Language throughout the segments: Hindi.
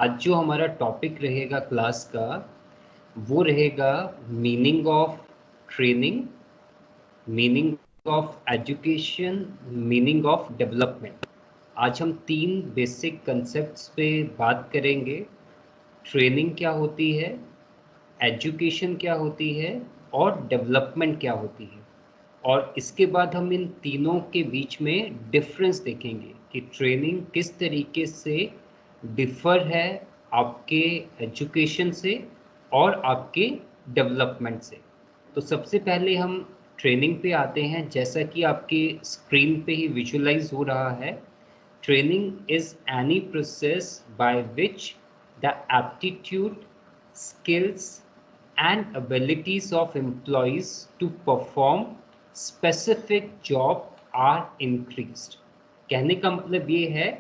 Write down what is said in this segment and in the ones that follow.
आज जो हमारा टॉपिक रहेगा क्लास का वो रहेगा meaning of training, meaning of education, meaning of development. आज हम तीन बेसिक कंसेप्ट्स पे बात करेंगे। ट्रेनिंग क्या होती है, एजुकेशन क्या होती है और डेवलपमेंट क्या होती है। और इसके बाद हम इन तीनों के बीच में डिफरेंस देखेंगे कि ट्रेनिंग किस तरीके से डिफर है आपके एजुकेशन से और आपके डेवलपमेंट से। तो सबसे पहले हम ट्रेनिंग पे आते हैं। जैसा कि आपके स्क्रीन पे ही विजुअलाइज हो रहा है, training is any process by which the aptitude, skills and abilities of employees to perform specific job are increased। कहने का मतलब ये है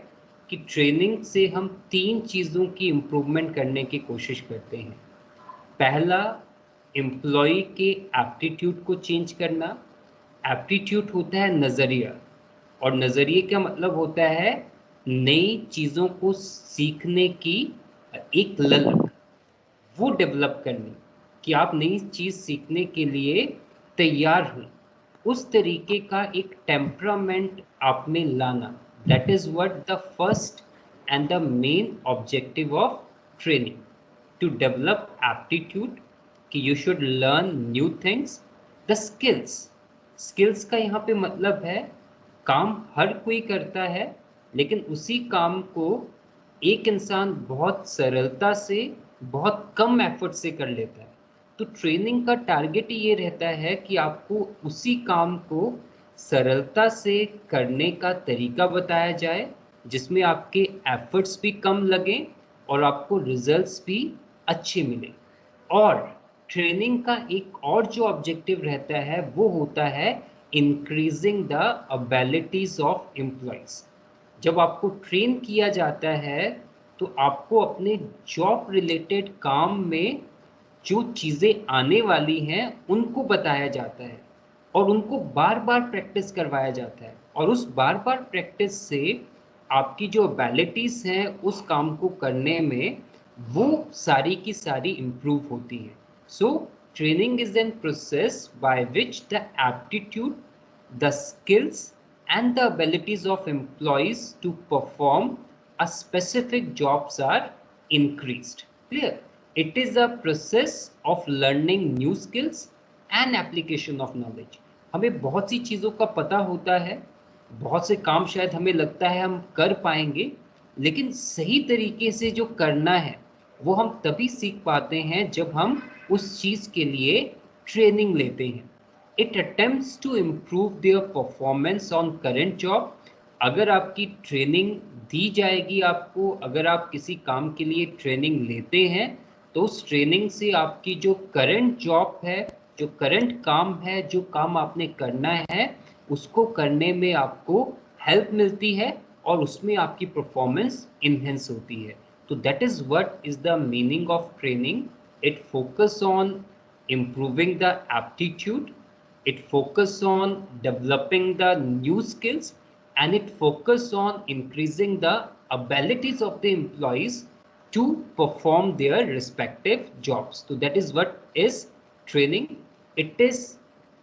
कि ट्रेनिंग से हम तीन चीज़ों की इम्प्रूवमेंट करने की कोशिश करते हैं। पहला, एम्प्लॉय के एप्टीट्यूड को चेंज करना। एप्टीट्यूड होता है नज़रिया, और नज़रिए का मतलब होता है नई चीज़ों को सीखने की एक ललक, वो डेवलप करनी कि आप नई चीज़ सीखने के लिए तैयार हो, उस तरीके का एक टेम्परामेंट आप में लाना। That is what the first and the main objective of training, to develop aptitude कि you should learn new things. The skills, skills का यहाँ पे मतलब है काम हर कोई करता है, लेकिन उसी काम को एक इंसान बहुत सरलता से, बहुत कम एफर्ट से कर लेता है। तो ट्रेनिंग का टारगेट ये रहता है कि आपको उसी काम को सरलता से करने का तरीका बताया जाए, जिसमें आपके एफर्ट्स भी कम लगें और आपको रिजल्ट्स भी अच्छे मिले। और ट्रेनिंग का एक और जो ऑब्जेक्टिव रहता है वो होता है increasing the abilities of employees. जब आपको ट्रेन किया जाता है तो आपको अपने जॉब रिलेटेड काम में जो चीज़ें आने वाली हैं उनको बताया जाता है और उनको बार बार प्रैक्टिस करवाया जाता है, और उस बार बार प्रैक्टिस से आपकी जो एबिलिटीज़ हैं उस काम को करने में वो सारी की सारी इम्प्रूव होती है। So training is an process by which the aptitude, the skills and the abilities of employees to perform a specific jobs are increased। Clear? It is a process of learning new skills and application of knowledge। हमें बहुत सी चीज़ों का पता होता है, बहुत से काम शायद हमें लगता है हम कर पाएंगे, लेकिन सही तरीके से जो करना है वो हम तभी सीख पाते हैं जब हम उस चीज़ के लिए ट्रेनिंग लेते हैं। It attempts to improve their performance on current job. अगर आपकी ट्रेनिंग दी जाएगी आपको, अगर आप किसी काम के लिए ट्रेनिंग लेते हैं, तो उस ट्रेनिंग से आपकी जो करंट जॉब है, जो करंट काम है, जो काम आपने करना है, उसको करने में आपको हेल्प मिलती है और उसमें आपकी परफॉर्मेंस इन्हेंस होती है। तो that is what is the meaning of training. It focus on improving the aptitude, it focus on developing the new skills, and it focus on increasing the abilities of the employees to perform their respective jobs. So that is what is training. It is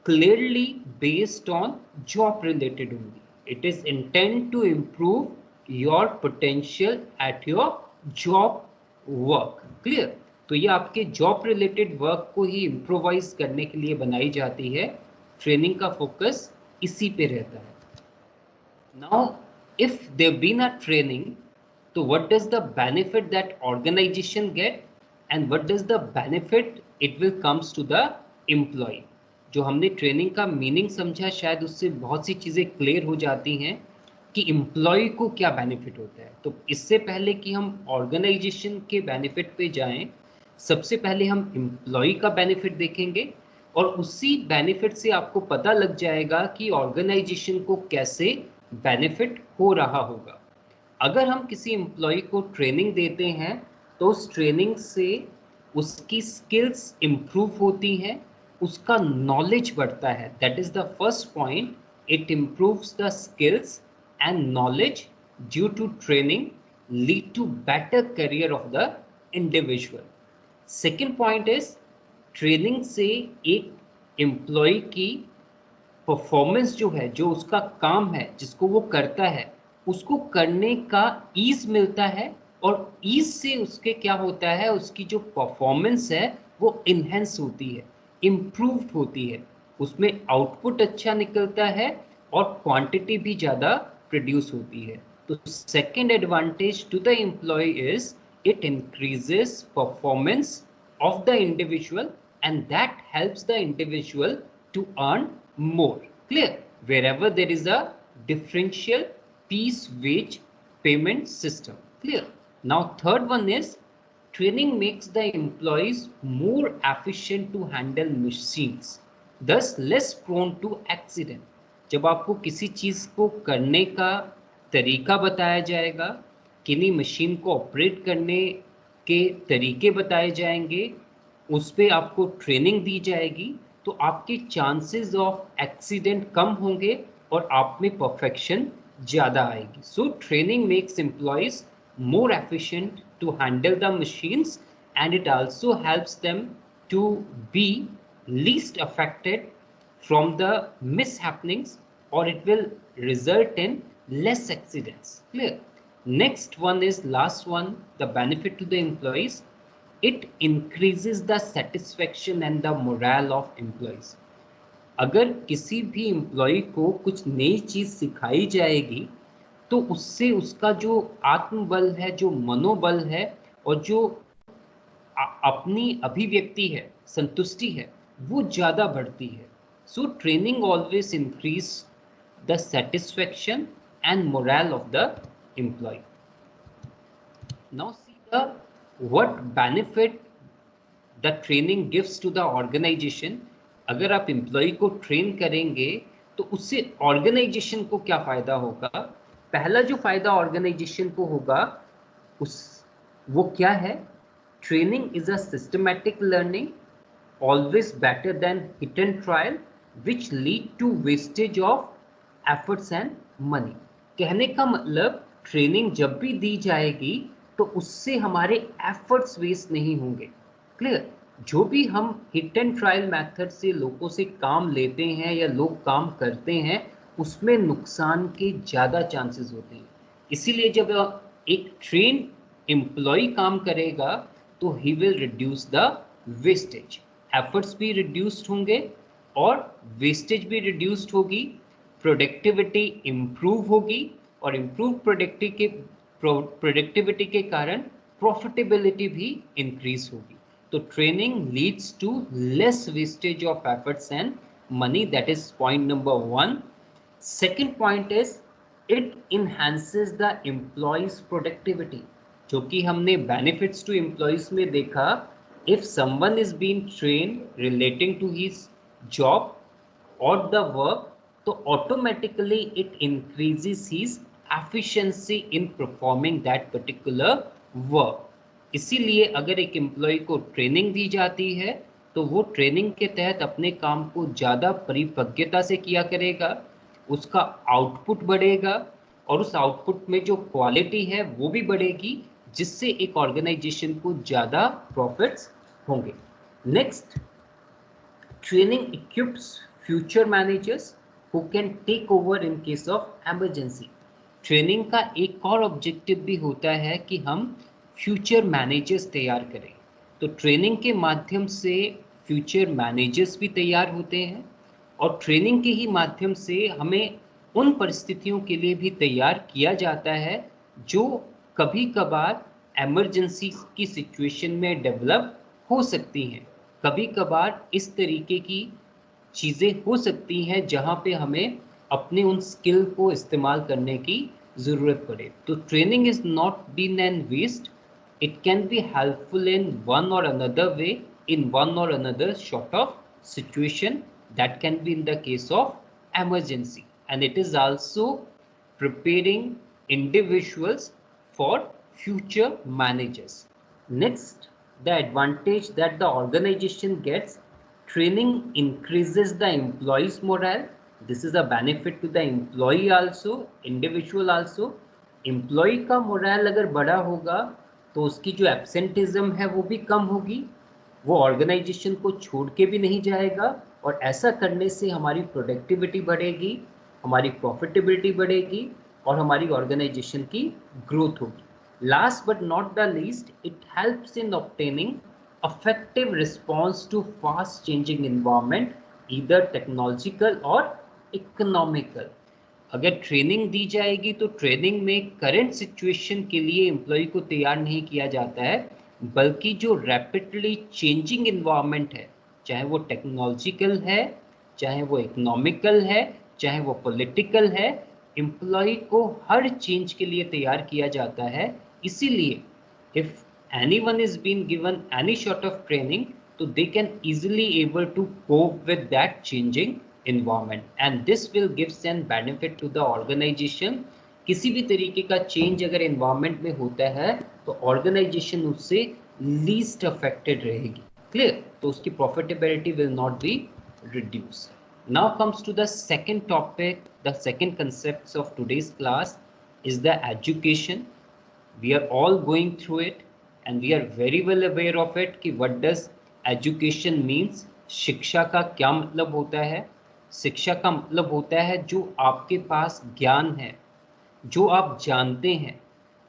clearly based on job related only. It is intended to improve your potential at your job work. Clear? तो ये आपके जॉब रिलेटेड वर्क को ही इम्प्रोवाइज करने के लिए बनाई जाती है। ट्रेनिंग का फोकस इसी पे रहता है। Now if there been a training, तो what does the benefit that organisation get and what does the benefit it will comes to the employee. जो हमने ट्रेनिंग का मीनिंग समझा, शायद उससे बहुत सी चीज़ें क्लियर हो जाती हैं कि एम्प्लॉय को क्या बेनिफिट होता है। तो इससे पहले कि हम ऑर्गेनाइजेशन के बेनिफिट पे जाएं, सबसे पहले हम एम्प्लॉय का बेनिफिट देखेंगे, और उसी बेनिफिट से आपको पता लग जाएगा कि ऑर्गेनाइजेशन को कैसे बेनिफिट हो रहा होगा। अगर हम किसी एम्प्लॉय को ट्रेनिंग देते हैं तो उस ट्रेनिंग से उसकी स्किल्स इम्प्रूव होती हैं, उसका नॉलेज बढ़ता है। That is the first point. It improves the skills and knowledge due to training, lead to better career of the individual. Second point is training से एक एम्प्लॉय की परफॉर्मेंस जो है, जो उसका काम है जिसको वो करता है, उसको करने का ईज मिलता है, और ईज से उसके क्या होता है, उसकी जो परफॉर्मेंस है वो इन्हेंस होती है, इम्प्रूव्ड होती है, उसमें आउटपुट अच्छा निकलता है और क्वांटिटी भी ज़्यादा प्रोड्यूस होती है. तो second advantage to the employee is it increases performance of the individual, and that helps the individual to earn more. Clear? Wherever there is a differential piece wage payment system. Clear? Now third one is training makes the employees more efficient to handle machines, thus less prone to accident. जब आपको किसी चीज को करने का तरीका बताया जाएगा, किन्हीं मशीन को ऑपरेट करने के तरीके बताए जाएंगे, उस पर आपको ट्रेनिंग दी जाएगी, तो आपके चांसेस ऑफ एक्सीडेंट कम होंगे और आप में परफेक्शन ज़्यादा आएगी. So training makes employees more efficient to handle the machines, and it also helps them to be least affected from the mishappenings, or it will result in less accidents. Clear? Next one is last one, the benefit to the employees. It increases the satisfaction and the morale of employees. अगर किसी भी एम्प्लॉय को कुछ नई चीज सिखाई जाएगी, तो उससे उसका जो आत्मबल है, जो मनोबल है, और जो अपनी अभिव्यक्ति है, संतुष्टि है, वो ज्यादा बढ़ती है. So training always increase the satisfaction and morale of the employee. Now see the what benefit the training gives to the organisation. अगर आप एम्प्लॉय को ट्रेन करेंगे तो उससे ऑर्गेनाइजेशन को क्या फायदा होगा? पहला जो फायदा ऑर्गेनाइजेशन को होगा वो क्या है? Training is a systematic learning, always better than hit and trial, which lead to wastage of efforts and money. कहने का मतलब ट्रेनिंग जब भी दी जाएगी तो उससे हमारे एफर्ट्स वेस्ट नहीं होंगे. क्लियर? जो भी हम हिट एंड ट्रायल मेथड से लोगों से काम लेते हैं या लोग काम करते हैं, उसमें नुकसान के ज़्यादा चांसेस होते हैं. इसीलिए जब एक ट्रेन एम्प्लॉय काम करेगा तो he will reduce the wastage, efforts भी रिड्यूस्ड होंगे और वेस्टेज भी रिड्यूस्ड होगी, प्रोडक्टिविटी इम्प्रूव होगी, और इम्प्रूव प्रोडक्टिविटी के कारण प्रॉफिटेबिलिटी भी इंक्रीज होगी. तो training leads to less wastage of efforts and money. That is point number 1. Second point is it enhances the employees productivity. जो कि हमने benefits to employees में देखा, if someone is being trained relating to his job or the work, तो automatically it increases his efficiency in performing that particular work. इसीलिए अगर एक एम्प्लॉय को ट्रेनिंग दी जाती है तो वो ट्रेनिंग के तहत अपने काम को ज़्यादा परिपक्वता से किया करेगा, उसका आउटपुट बढ़ेगा, और उस आउटपुट में जो क्वालिटी है वो भी बढ़ेगी, जिससे एक ऑर्गेनाइजेशन को ज़्यादा प्रॉफिट्स होंगे. Next, training equips future managers who can take over in case of emergency. Training का एक और ऑब्जेक्टिव भी होता है कि हम फ्यूचर मैनेजर्स तैयार करें. तो ट्रेनिंग के माध्यम से फ्यूचर मैनेजर्स भी तैयार होते हैं, और ट्रेनिंग के ही माध्यम से हमें उन परिस्थितियों के लिए भी तैयार किया जाता है जो कभी कभार एमरजेंसी की सिचुएशन में डेवलप हो सकती हैं. कभी कभार इस तरीके की चीज़ें हो सकती हैं जहां पे हमें अपने उन स्किल को इस्तेमाल करने की ज़रूरत पड़े. तो training is not been an waste. It can be helpful in one or another way, in one or another sort of situation. That can be in the case of emergency, and it is also preparing individuals for future managers. Next, the advantage that the organization gets: training increases the employees morale. This is a benefit to the employee also, individual also. Employee का मोरल अगर बड़ा होगा तो उसकी जो एब्सेंटिज्म है वो भी कम होगी, वो ऑर्गेनाइजेशन को छोड़ के भी नहीं जाएगा, और ऐसा करने से हमारी प्रोडक्टिविटी बढ़ेगी, हमारी प्रॉफिटेबिलिटी बढ़ेगी और हमारी ऑर्गेनाइजेशन की ग्रोथ होगी। Last but not the least, it helps in obtaining effective response to fast changing environment, either technological or economical। अगर ट्रेनिंग दी जाएगी तो ट्रेनिंग में करंट सिचुएशन के लिए एम्प्लॉय को तैयार नहीं किया जाता है, बल्कि जो रैपिडली चेंजिंग इन्वायरमेंट है, चाहे वो टेक्नोलॉजिकल है, चाहे वो इकोनॉमिकल है, चाहे वो पॉलिटिकल है, एम्प्लॉय को हर चेंज के लिए तैयार किया जाता है। इसीलिए if anyone is being given any sort of training, so they can easily able to cope with that changing environment, and this will give an benefit to the organization। किसी भी तरीके का चेंज अगर एनवायरनमेंट में होता है तो ऑर्गेनाइजेशन उससे लीस्ट अफेक्टेड रहेगी। क्लियर? तो उसकी profitability will not be reduce. Now comes to the second topic, the second concepts of today's class is the education। we are all going through it and we are very well aware of it कि what does education means। शिक्षा का क्या मतलब होता है? शिक्षा का मतलब होता है जो आपके पास ज्ञान है, जो आप जानते हैं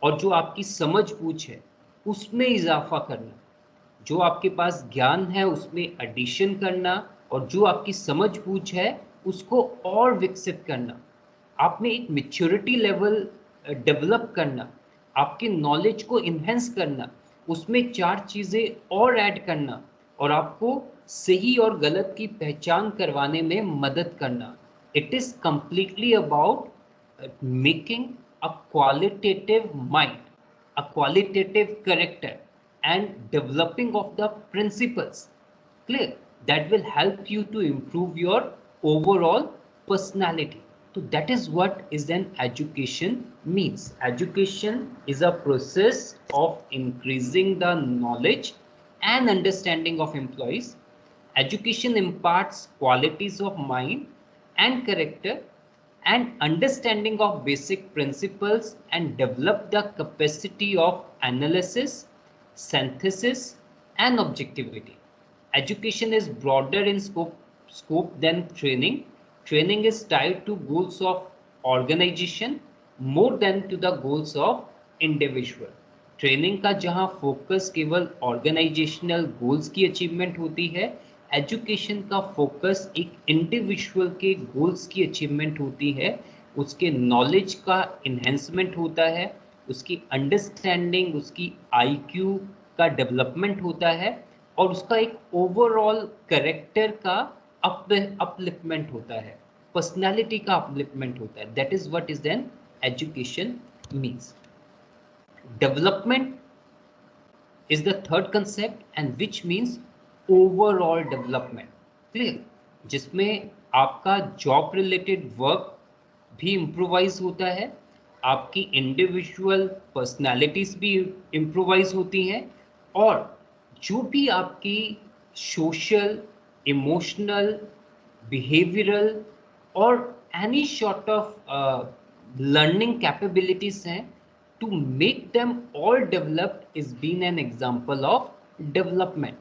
और जो आपकी समझ बूझ है उसमें इजाफा करना। जो आपके पास ज्ञान है उसमें एडिशन करना, और जो आपकी समझ बूझ है उसको और विकसित करना। आपने एक मैच्योरिटी लेवल डेवलप करना, आपके नॉलेज को इन्हेंस करना, उसमें 4 चीज़ें और ऐड करना और आपको सही और गलत की पहचान करवाने में मदद करना। It is completely about making a qualitative mind, a qualitative character and developing of the principles, clear, that will help you to improve your overall personality। So that is what is an education means। Education is a process of increasing the knowledge and understanding of employees। Education imparts qualities of mind and character and understanding of basic principles and develop the capacity of analysis, synthesis and objectivity। Education is broader in scope than training। Training is tied to goals of organization more than to the goals of individual। Training का जहां फोकस केवल ऑर्गेनाइजेशनल गोल्स की अचीवमेंट होती है, एजुकेशन का फोकस एक इंडिविजुअल के गोल्स की अचीवमेंट होती है, उसके नॉलेज का इन्हेंसमेंट होता है, उसकी अंडरस्टैंडिंग, उसकी आईक्यू का डेवलपमेंट होता है और उसका एक ओवरऑल कैरेक्टर का अपलिफ्टमेंट होता है, पर्सनालिटी का अपलिफ्टमेंट होता है। That is what is an education means. Development is the third concept and which means overall development। clear? जिसमें आपका जॉब रिलेटेड वर्क भी इम्प्रोवाइज होता है, आपकी इंडिविजुअल पर्सनालिटीज भी इम्प्रोवाइज होती हैं, और जो भी आपकी सोशल, इमोशनल, बिहेवियरल और any sort of learning capabilities हैं, to make them all developed is been an example of development।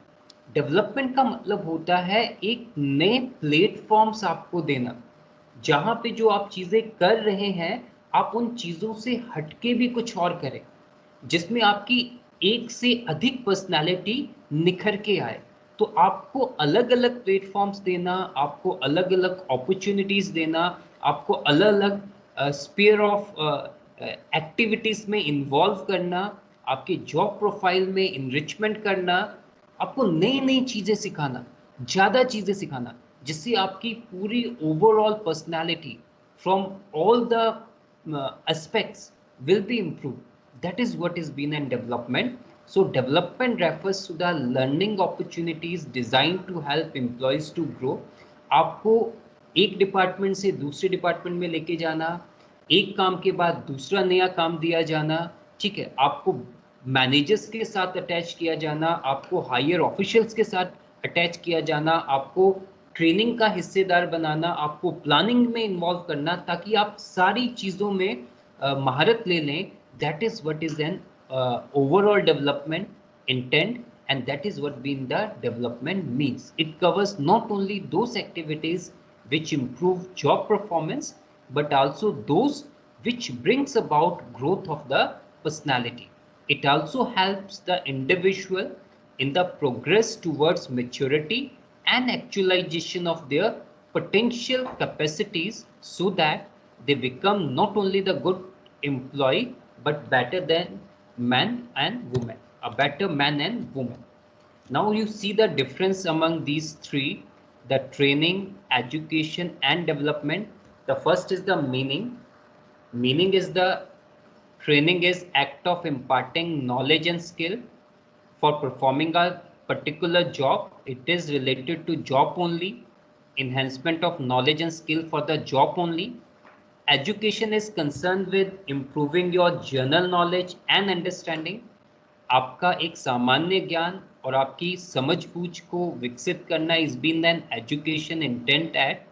Development का मतलब होता है एक नए प्लेटफॉर्म्स आपको देना, जहां पे जो आप चीजें कर रहे हैं आप उन चीजों से हटके भी कुछ और करें, जिसमें आपकी एक से अधिक पर्सनालिटी निखर के आए। तो आपको अलग अलग प्लेटफॉर्म्स देना, आपको अलग अलग अपॉर्चुनिटीज देना, आपको अलग अलग स्पेयर ऑफ एक्टिविटीज में इन्वॉल्व करना, आपके जॉब प्रोफाइल में इनरिचमेंट करना, आपको नई नई चीजें सिखाना, ज्यादा चीजें सिखाना, जिससे आपकी पूरी overall personality from all the aspects will be improved। that is what is been in development। so development refers to the learning opportunities designed to help employees to grow। आपको एक डिपार्टमेंट से दूसरे डिपार्टमेंट में लेके जाना, एक काम के बाद दूसरा नया काम दिया जाना, ठीक है, आपको मैनेजर्स के साथ अटैच किया जाना, आपको हायर ऑफिशियल्स के साथ अटैच किया जाना, आपको ट्रेनिंग का हिस्सेदार बनाना, आपको प्लानिंग में इन्वॉल्व करना, ताकि आप सारी चीज़ों में महारत ले लें, that is what is an overall development intent, and that is what being the development means. It covers not only those activities which improve job performance, but also those which brings about growth of the personality. It also helps the individual in the progress towards maturity and actualization of their potential capacities, so that they become not only the good employee but better than man and woman, a better man and woman. Now you see the difference among these three: the training, education and development. The first is the meaning. Meaning is the training is act of imparting knowledge and skill for performing a particular job. It is related to job only. Enhancement of knowledge and skill for the job only. Education is concerned with improving your general knowledge and understanding. आपका एक सामान्य ज्ञान और आपकी समझ बूझ को विकसित करना is been an education intent at.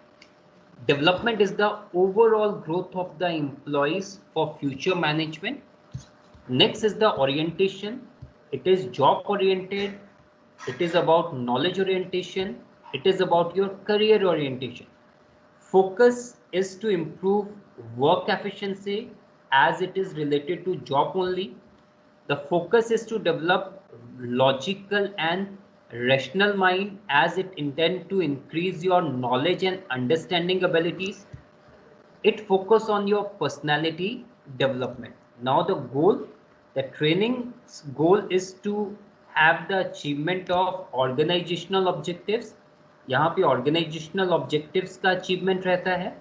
Development is the overall growth of the employees for future management. Next is the orientation. It is job oriented. It is about knowledge orientation. It is about your career orientation. Focus is to improve work efficiency, as it is related to job only. The focus is to develop logical and rational mind, as it intend to increase your knowledge and understanding abilities. It focus on your personality development. Now the training's goal is to have the achievement of organizational objectives. यहाँ पे organizational objectives का achievement रहता है.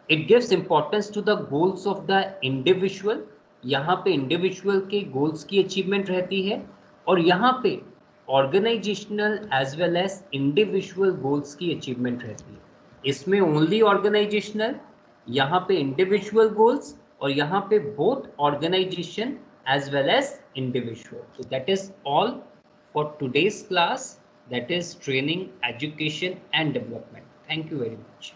It gives importance to the goals of the individual. यहाँ पे individual के goals की achievement रहती है, और यहाँ पे organizational as well as individual goals की achievement रहती है. इसमें only organizational, यहाँ पे individual goals, और यहाँ पे both organization as well as individual. So that is all for today's class, that is training, education and development. Thank you very much.